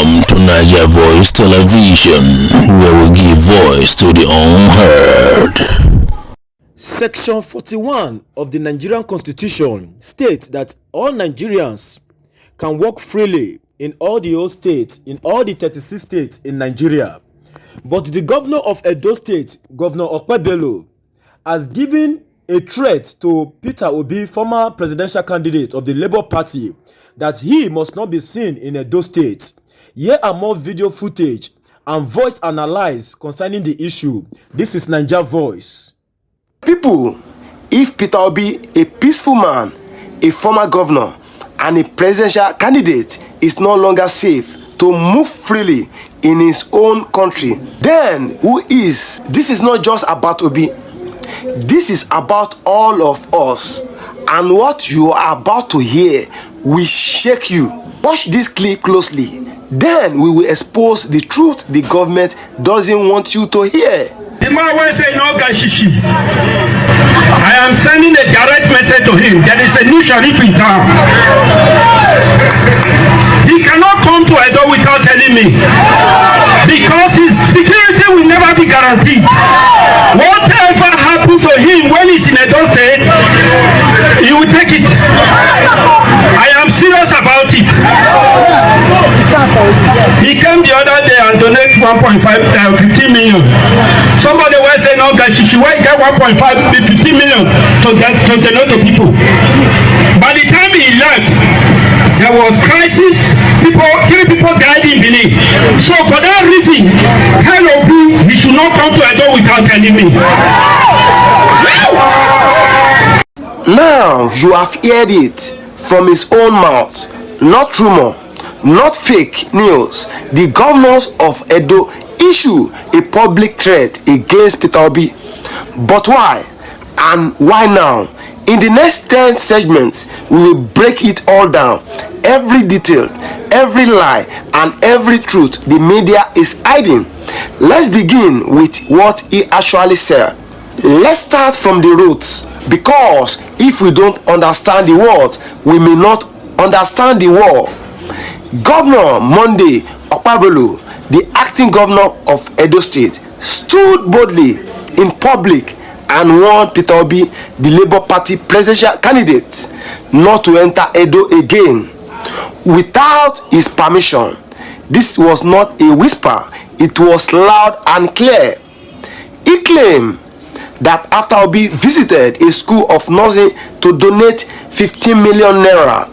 Welcome to Niger Voice Television, where we give voice to the unheard. Section 41 of the Nigerian Constitution states that all Nigerians can work freely in all the old states, in all the 36 states in Nigeria. But the governor of Edo State, Governor Okpebholo, has given a threat to Peter Obi, former presidential candidate of the Labour Party, that he must not be seen in Edo State. Here are more video footage and voice analysis concerning the issue. This is Niger Voice. People, if Peter Obi, a peaceful man, a former governor, and a presidential candidate, is no longer safe to move freely in his own country, then who is? This is not just about Obi. This is about all of us. And what you are about to hear will shake you. Watch this clip closely. Then we will expose the truth the government doesn't want you to hear. The man will say no gashishi. I am sending a direct message to him. There is a new sheriff in town. He cannot come to Edo without telling me, because his security will never be guaranteed. Whatever happens to him when he's in Edo State, he will take it. I am serious about it. He came the other day and donated 15 million. Somebody will say, no, guys, she will get 15 million to donate to people. By the time he left, there was crisis. Three people died in Benin. So for that reason, tell Obi he should not come to Edo without telling me. Now you have heard it from his own mouth, not rumor, not fake news. The governors of Edo issue a public threat against Peter Obi. But why? And why now? In the next 10 segments, we will break it all down. Every detail, every lie, and every truth the media is hiding. Let's begin with what he actually said. Let's start from the roots, because if we don't understand the words, we may not understand the war. Governor Monday Okpebholo, the acting governor of Edo State, stood boldly in public and warned Peter Obi, the Labour Party presidential candidate, not to enter Edo again without his permission. This was not a whisper, it was loud and clear. He claimed that after Obi visited a school of nursing to donate 15 million naira,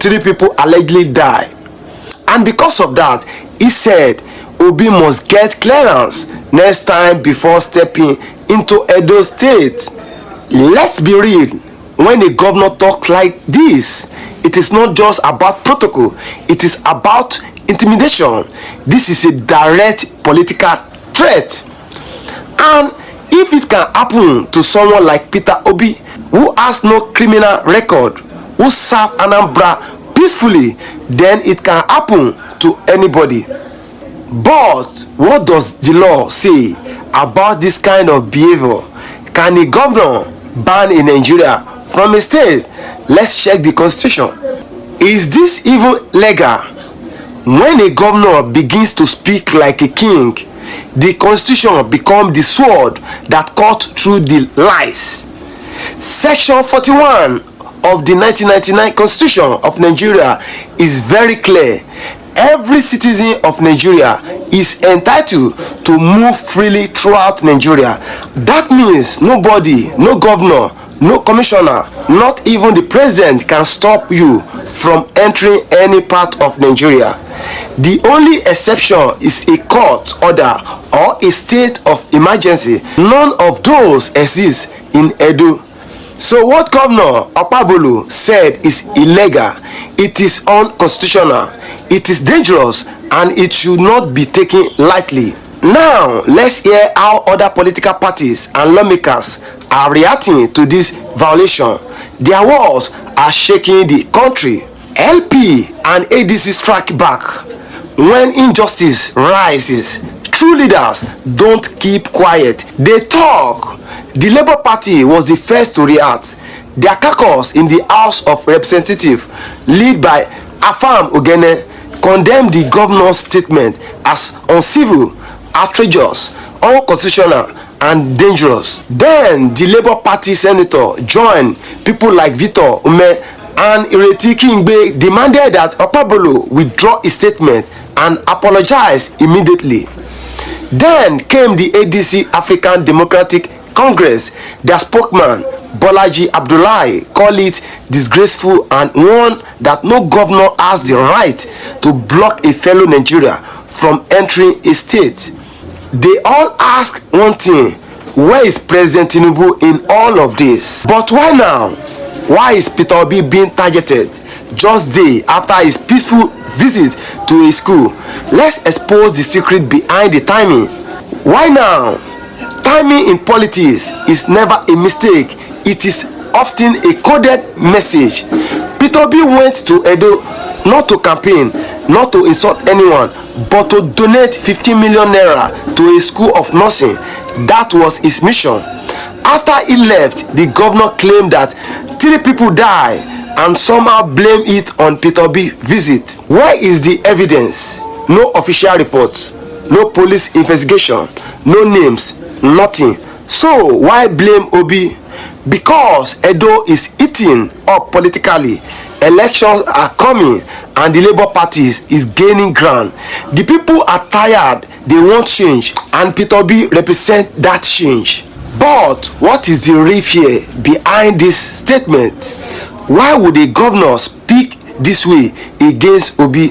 3 people allegedly died. And because of that, he said Obi must get clearance next time before stepping into Edo State. Let's be real, when a governor talks like this, it is not just about protocol, it is about intimidation. This is a direct political threat. And if it can happen to someone like Peter Obi, who has no criminal record, who served Anambra peacefully, then it can happen to anybody. But what does the law say about this kind of behavior? Can a governor ban in Nigeria from a state? Let's check the constitution. Is this even legal? When a governor begins to speak like a king, the constitution becomes the sword that cuts through the lies. Section 41 of the 1999 Constitution of Nigeria is very clear. Every citizen of Nigeria is entitled to move freely throughout Nigeria. That means nobody, no governor, no commissioner, not even the president can stop you from entering any part of Nigeria. The only exception is a court order or a state of emergency. None of those exist in Edo. So what Governor Okpebholo said is illegal, it is unconstitutional, it is dangerous, and it should not be taken lightly. Now, let's hear how other political parties and lawmakers are reacting to this violation. Their words are shaking the country. LP and ADC strike back. When injustice rises, true leaders don't keep quiet, they talk. The Labour Party was the first to react. Their caucus in the House of Representatives, led by Afam Ogene, condemned the governor's statement as uncivil, outrageous, unconstitutional, and dangerous. Then the Labour Party senator joined people like Victor Ume and Ireti Kingbe demanded that Okpebholo withdraw his statement and apologize immediately. Then came the ADC African Democratic Congress. Their spokesman Bolaji Abdullahi called it disgraceful and warned that no governor has the right to block a fellow Nigeria from entering a state. They all ask one thing: where is President Tinubu in all of this? But why now? Why is Peter Obi being targeted just day after his peaceful visit to a school? Let's expose the secret behind the timing. Why now? Timing in politics is never a mistake. It is often a coded message. Peter Obi went to Edo not to campaign, not to insult anyone, but to donate 15 million naira to a school of nursing. That was his mission. After he left, the governor claimed that 3 people died and somehow blamed it on Peter Obi's visit. Where is the evidence? No official reports, no police investigation, no names, nothing. So why blame Obi? Because Edo is eating up politically. Elections are coming and the Labour Party is gaining ground. The people are tired, they want change, and Peter Obi represents that change. But what is the real fear behind this statement? Why would a governor speak this way against Obi?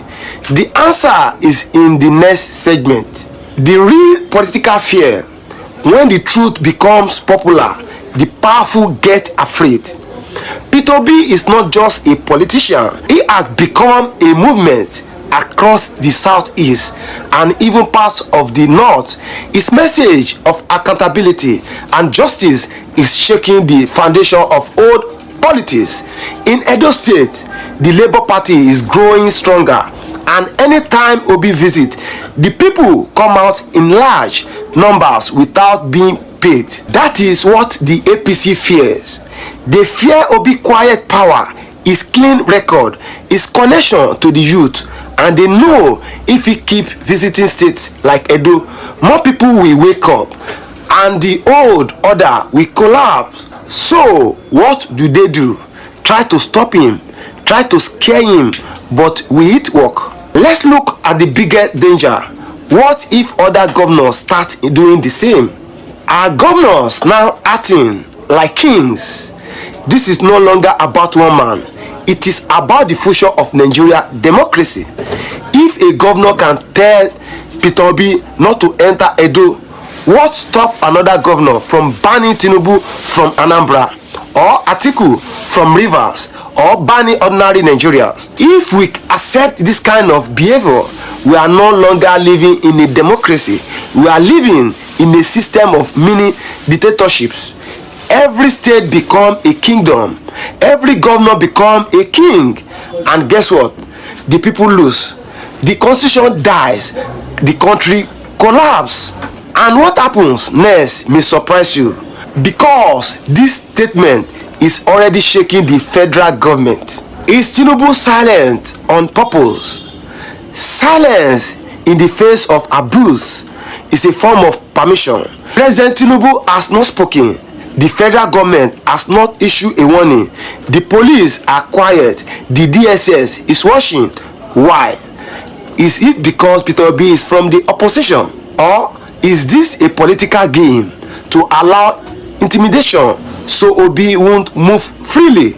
The answer is in the next segment. The real political fear: when the truth becomes popular, the powerful get afraid. Peter Obi is not just a politician, he has become a movement across the southeast and even parts of the north. His message of accountability and justice is shaking the foundation of old politics. In Edo State, the Labour Party is growing stronger, and anytime Obi visits, the people come out in large numbers without being paid. That is what the APC fears. They fear Obi's quiet power, his clean record, his connection to the youth, and they know if he keeps visiting states like Edo, more people will wake up and the old order will collapse. So what do? Try to stop him, try to scare him, but will it work? Let's look at the biggest danger. What if other governors start doing the same? Are governors now acting like kings? This is no longer about one man. It is about the future of Nigeria democracy. If a governor can tell Peter Obi not to enter Edo, what stop another governor from banning Tinubu from Anambra, or Atiku from Rivers, or banning ordinary Nigerians? If we accept this kind of behavior, we are no longer living in a democracy. We are living in a system of mini dictatorships. Every state become a kingdom. Every governor become a king. And guess what? The people lose. The constitution dies. The country collapses. And what happens next may surprise you, because this statement is already shaking the federal government. Is Tinubu silent on purpose? Silence in the face of abuse is a form of permission. President Tinubu has not spoken. The federal government has not issued a warning. The police are quiet. The DSS is watching. Why? Is it because Peter Obi is from the opposition? Or is this a political game to allow intimidation so Obi won't move freely?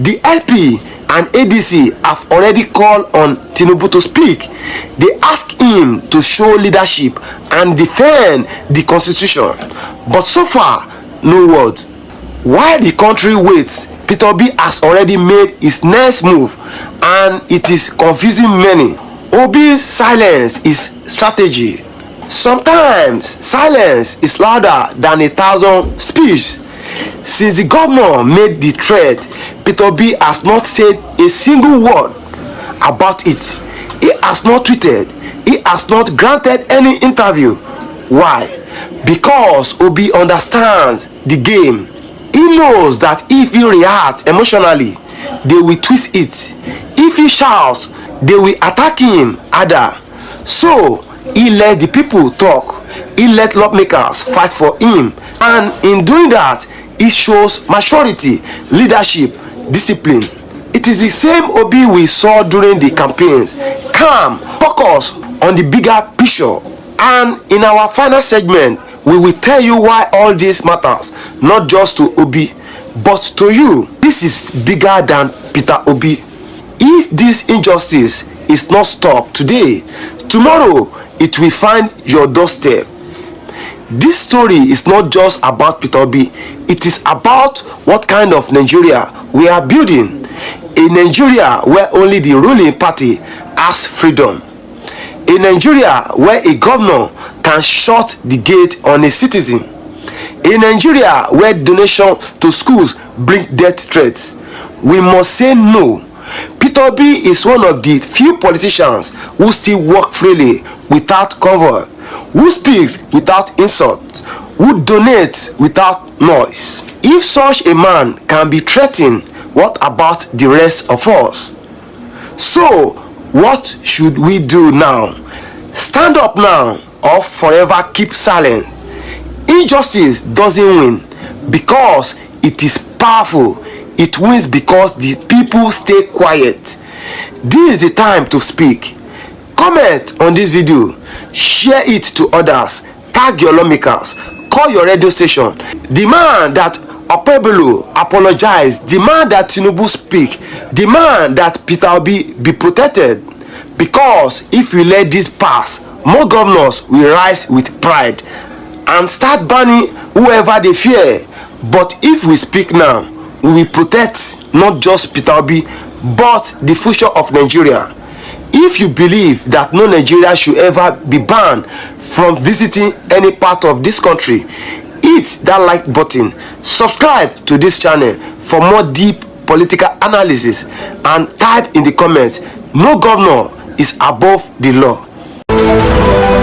The LP and ADC have already called on Tinubu to speak. They ask him to show leadership and defend the constitution. But so far, no word. While the country waits, Peter Obi has already made his next move, and it is confusing many. Obi's silence is strategy. Sometimes silence is louder than 1,000 speeches. Since the governor made the threat, Peter Obi has not said a single word about it. He has not tweeted. He has not granted any interview. Why? Because Obi understands the game. He knows that if he reacts emotionally, they will twist it. If he shouts, they will attack him harder. So he let the people talk. He let lawmakers fight for him, and in doing that, he shows maturity, leadership, discipline. It is the same Obi we saw during the campaigns. Calm, focus on the bigger picture. And in our final segment, we will tell you why all this matters, not just to Obi, but to you. This is bigger than Peter Obi. If this injustice is not stopped today, tomorrow it will find your doorstep. This story is not just about Peter Obi. It is about what kind of Nigeria we are building. A Nigeria where only the ruling party has freedom. A Nigeria where a governor can shut the gate on a citizen. A Nigeria where donation to schools bring death threats. We must say no. Peter Obi is one of the few politicians who still walk freely without cover, who speaks without insult, who donates without noise. If such a man can be threatened, what about the rest of us? So, what should we do now? Stand up now or forever keep silent. Injustice doesn't win because it is powerful. It wins because the people stay quiet. This is the time to speak. Comment on this video, share it to others, tag your lawmakers, call your radio station, demand that Okpebholo apologize, demand that Tinubu speak, demand that Peter Obi be protected. Because if we let this pass, more governors will rise with pride and start banning whoever they fear. But if we speak now, we will protect not just Peter Obi, but the future of Nigeria. If you believe that no Nigeria should ever be banned from visiting any part of this country, hit that like button, subscribe to this channel for more deep political analysis, and type in the comments, no governor is above the law.